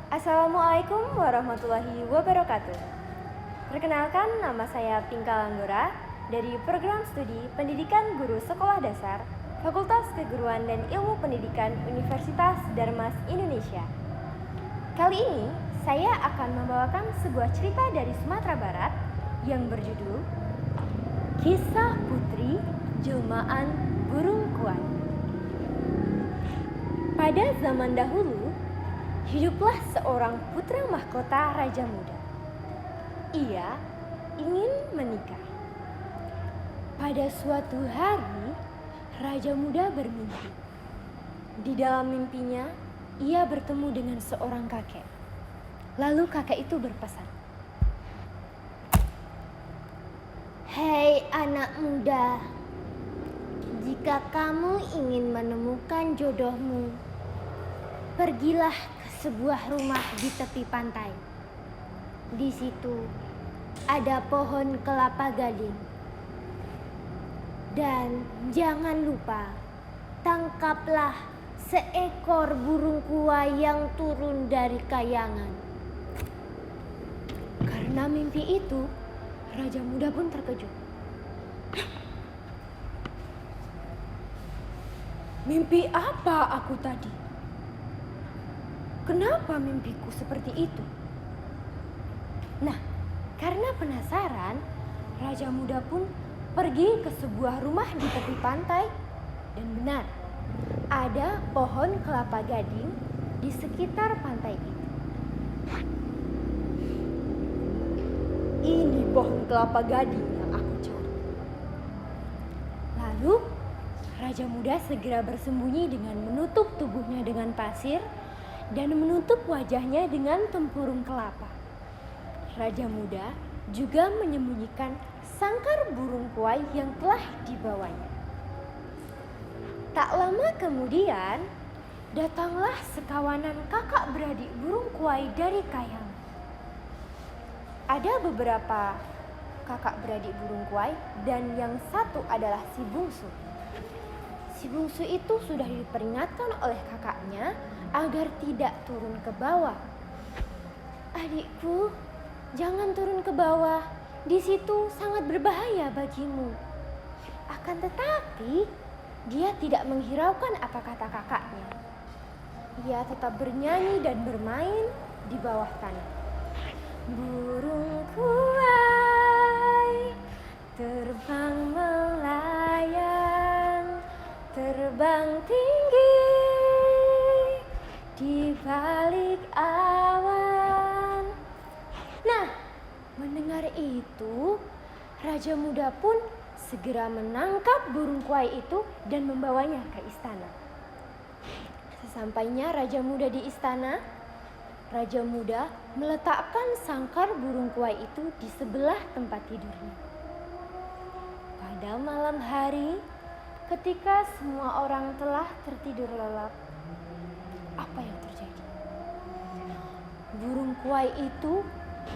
Assalamualaikum warahmatullahi wabarakatuh. Perkenalkan, nama saya Pinka Langgora dari Program Studi Pendidikan Guru Sekolah Dasar Fakultas Keguruan dan Ilmu Pendidikan Universitas Darmas Indonesia. Kali ini saya akan membawakan sebuah cerita dari Sumatera Barat yang berjudul Kisah Putri Jelmaan Burung Kuai. Pada zaman dahulu, hiduplah seorang putra mahkota raja muda. Ia ingin menikah. Pada suatu hari, raja muda bermimpi. Di dalam mimpinya, ia bertemu dengan seorang kakek. Lalu kakek itu berpesan, Hei anak muda, jika kamu ingin menemukan jodohmu, pergilah ke sebuah rumah di tepi pantai. Di situ ada pohon kelapa gading. Dan jangan lupa, tangkaplah seekor burung kuai yang turun dari kayangan. Karena mimpi itu, raja muda pun terkejut. Mimpi apa aku tadi? Kenapa mimpiku seperti itu? Nah, karena penasaran, raja muda pun pergi ke sebuah rumah di tepi pantai. Dan benar, ada pohon kelapa gading di sekitar pantai itu. Ini pohon kelapa gading yang aku cari. Lalu, raja muda segera bersembunyi dengan menutup tubuhnya dengan pasir dan menutup wajahnya dengan tempurung kelapa. Raja muda juga menyembunyikan sangkar burung kuai yang telah dibawanya. Tak lama kemudian, datanglah sekawanan kakak beradik burung kuai dari kayangan. Ada beberapa kakak beradik burung kuai dan yang satu adalah si bungsu. Si bungsu itu sudah diperingatkan oleh kakaknya agar tidak turun ke bawah. Adikku, jangan turun ke bawah. Di situ sangat berbahaya bagimu. Akan tetapi, dia tidak menghiraukan apa kata kakaknya. Ia tetap bernyanyi dan bermain di bawah tanah. Burung kuai terbang melayang, terbang tinggi di balik awan. Nah, mendengar itu, raja muda pun segera menangkap burung kuai itu dan membawanya ke istana. Sesampainya raja muda di istana, raja muda meletakkan sangkar burung kuai itu di sebelah tempat tidurnya. Pada malam hari, ketika semua orang telah tertidur lelap, apa yang terjadi? Burung kuai itu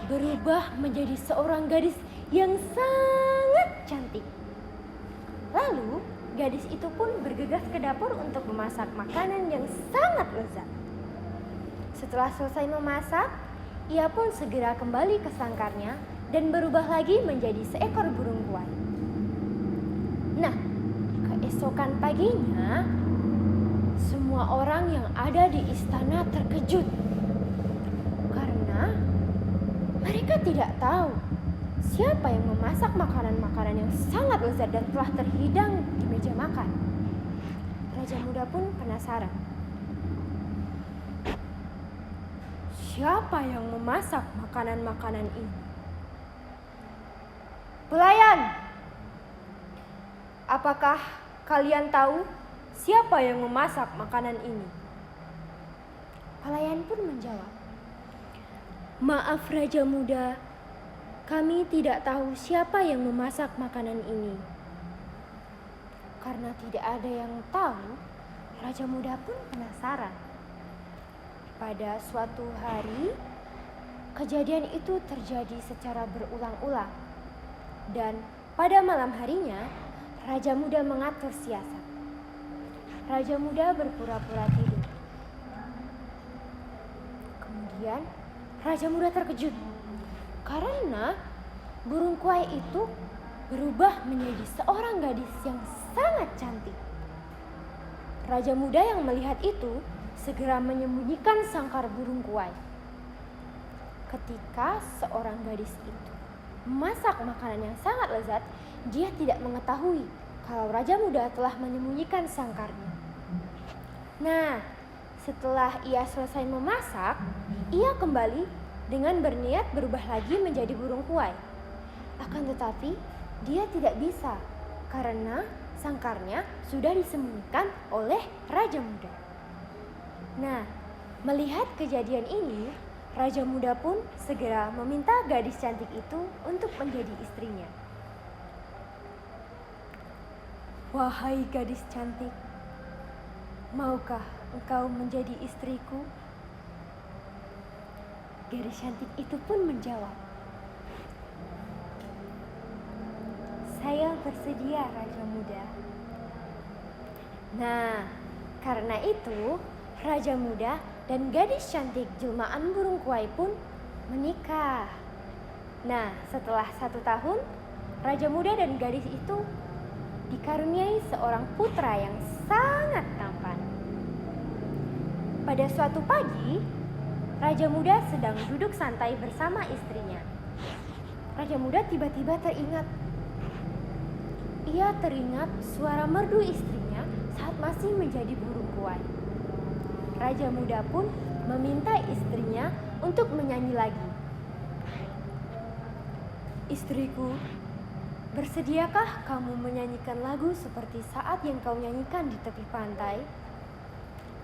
berubah menjadi seorang gadis yang sangat cantik. Lalu, gadis itu pun bergegas ke dapur untuk memasak makanan yang sangat lezat. Setelah selesai memasak, ia pun segera kembali ke sangkarnya dan berubah lagi menjadi seekor burung kuai. Nah, keesokan paginya, semua orang yang ada di istana terkejut karena mereka tidak tahu siapa yang memasak makanan-makanan yang sangat lezat dan telah terhidang di meja makan. Raja muda pun penasaran. Siapa yang memasak makanan-makanan ini? Pelayan, apakah kalian tahu siapa yang memasak makanan ini? Pelayan pun menjawab, Maaf raja muda, kami tidak tahu siapa yang memasak makanan ini. Karena tidak ada yang tahu, raja muda pun penasaran. Pada suatu hari, kejadian itu terjadi secara berulang-ulang. Dan pada malam harinya, raja muda mengatur siasat. Raja muda berpura-pura tidur. Kemudian kemudian Raja Muda terkejut karena burung kuai itu berubah menjadi seorang gadis yang sangat cantik. Raja Muda yang melihat itu segera menyembunyikan sangkar burung kuai. Ketika seorang gadis itu memasak makanan yang sangat lezat, dia tidak mengetahui kalau Raja Muda telah menyembunyikan sangkarnya. Nah, setelah ia selesai memasak, ia kembali dengan berniat berubah lagi menjadi burung kuai. Akan tetapi, dia tidak bisa karena sangkarnya sudah disembunyikan oleh Raja Muda. Nah, melihat kejadian ini, Raja Muda pun segera meminta gadis cantik itu untuk menjadi istrinya. Wahai gadis cantik, maukah engkau menjadi istriku? Gadis cantik itu pun menjawab, saya bersedia, Raja Muda. Nah, karena itu Raja Muda dan gadis cantik jelmaan burung kuai pun menikah. Nah, setelah 1 tahun, Raja Muda dan gadis itu dikaruniai seorang putra yang sangat tampan. Pada suatu pagi, Raja Muda sedang duduk santai bersama istrinya. Raja Muda tiba-tiba teringat. Ia teringat suara merdu istrinya saat masih menjadi burung kuai. Raja Muda pun meminta istrinya untuk menyanyi lagi. Istriku, bersediakah kamu menyanyikan lagu seperti saat yang kau nyanyikan di tepi pantai?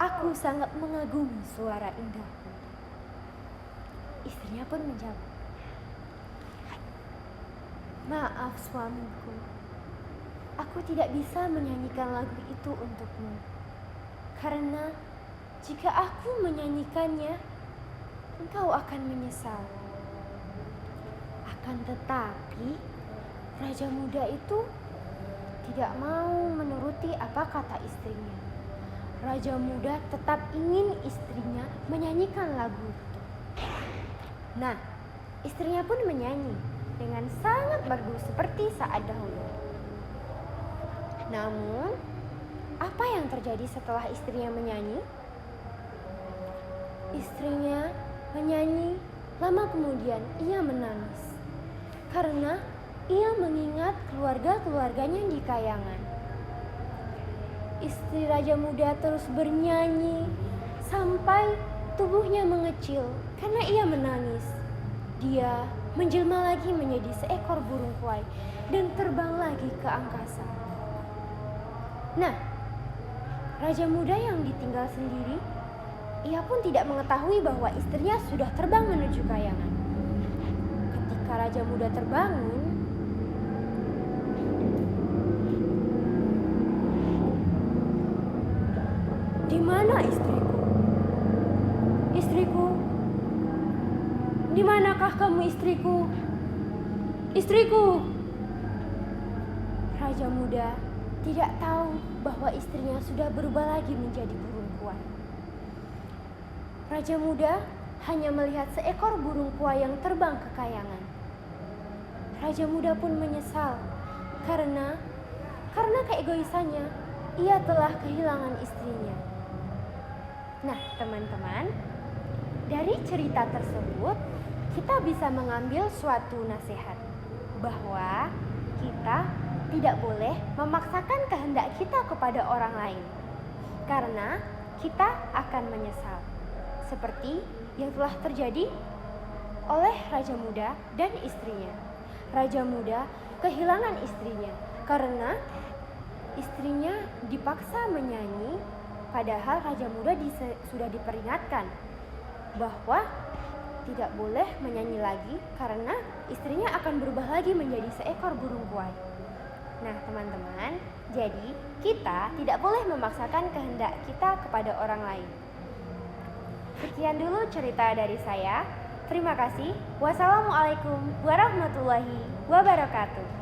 Aku sangat mengagumi suara indah. Istrinya pun menjawab, maaf suamiku, aku tidak bisa menyanyikan lagu itu untukmu. Karena jika aku menyanyikannya, engkau akan menyesal. Akan tetapi, Raja Muda itu tidak mau menuruti apa kata istrinya. Raja Muda tetap ingin istrinya menyanyikan lagu itu. Nah, istrinya pun menyanyi dengan sangat merdu seperti saat dahulu. Namun, apa yang terjadi setelah istrinya menyanyi? Istrinya menyanyi, lama kemudian ia menangis karena ia mengingat keluarga-keluarganya di kayangan. Istri Raja Muda terus bernyanyi sampai tubuhnya mengecil karena ia menangis. Dia menjelma lagi menjadi seekor burung kuai dan terbang lagi ke angkasa. Nah, Raja Muda yang ditinggal sendiri, ia pun tidak mengetahui bahwa istrinya sudah terbang menuju kayangan. Ketika Raja Muda terbangun, di mana istriku? Istriku, di manakah kamu istriku? Istriku! Raja Muda tidak tahu bahwa istrinya sudah berubah lagi menjadi burung kuai. Raja Muda hanya melihat seekor burung kuai yang terbang ke kayangan. Raja Muda pun menyesal karena keegoisannya ia telah kehilangan istrinya. Nah, teman-teman, dari cerita tersebut kita bisa mengambil suatu nasihat bahwa kita tidak boleh memaksakan kehendak kita kepada orang lain karena kita akan menyesal. Seperti yang telah terjadi oleh Raja Muda dan istrinya. Raja Muda kehilangan istrinya karena istrinya dipaksa menyanyi, padahal Raja Muda sudah diperingatkan bahwa tidak boleh menyanyi lagi karena istrinya akan berubah lagi menjadi seekor burung kuai. Nah, teman-teman, jadi kita tidak boleh memaksakan kehendak kita kepada orang lain. Sekian dulu cerita dari saya. Terima kasih. Wassalamualaikum warahmatullahi wabarakatuh.